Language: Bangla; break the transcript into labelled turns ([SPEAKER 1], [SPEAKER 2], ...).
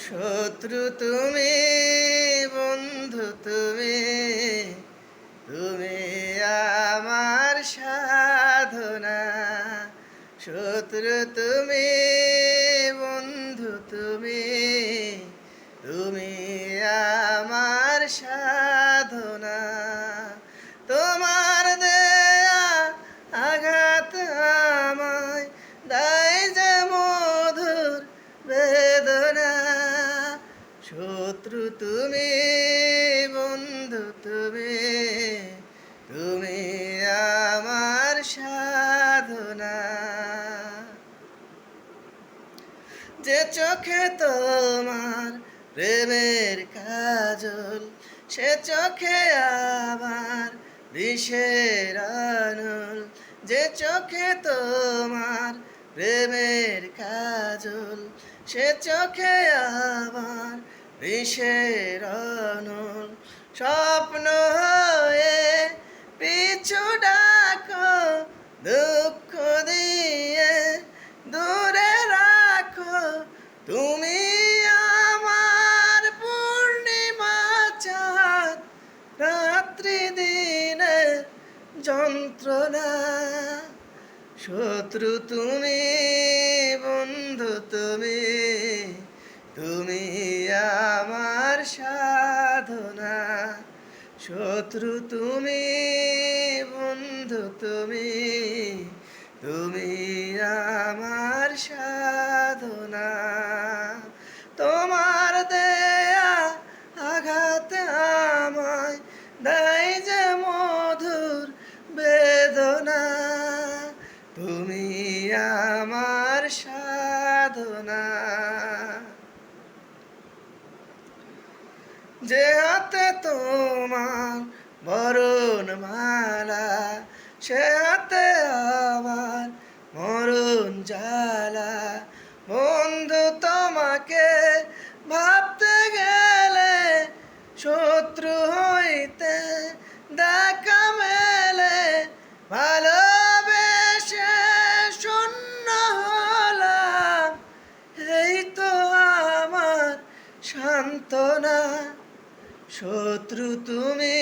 [SPEAKER 1] শত্রু তুমি, বন্ধু তুমি, তুমি আমার সাধনা। শত্রু তুমি, বন্ধু তুমি, তুমি আমার সাধনা। তোমার দেয়া আঘাত আমায় দেয় যে মধুর বেদনা। শত্রু তুমি, বন্ধু তুমি, তুমি আমার সাধনা। যে চোখে তোমার প্রেমের কাজল, সে চোখে আবার বিষের আনল। যে চোখে তোমার প্রেমের কাজল, সে চোখে আবার বিষের আনল। স্বপ্ন হয়ে পিছু ডাকো, দুঃখ দিয়ে দূরে রাখো। তুমি আমার পূর্ণিমা চাঁদ, রাত্রি দিনের যন্ত্রণা। শত্রু তুমি, বন্ধু তুমি, তুমি আমার সাধনা। শত্রু তুমি, বন্ধু তুমি, তুমি আমার সাধনা। তোমার দেয়া আঘাত আমায় দেয় যে মধুর বেদনা। তুমি আমার সাধনা। যে হাতে তোমার বরণ মালা, সে হাতে আমার মরণ জ্বালা। বন্ধু তোমাকে ভাবতে গেলে শত্রু হইতে দেখা মেলে। ভালোবেসে শূন্য হলাম, এই তো আমার সান্ত্বনা। শত্রু তুমি,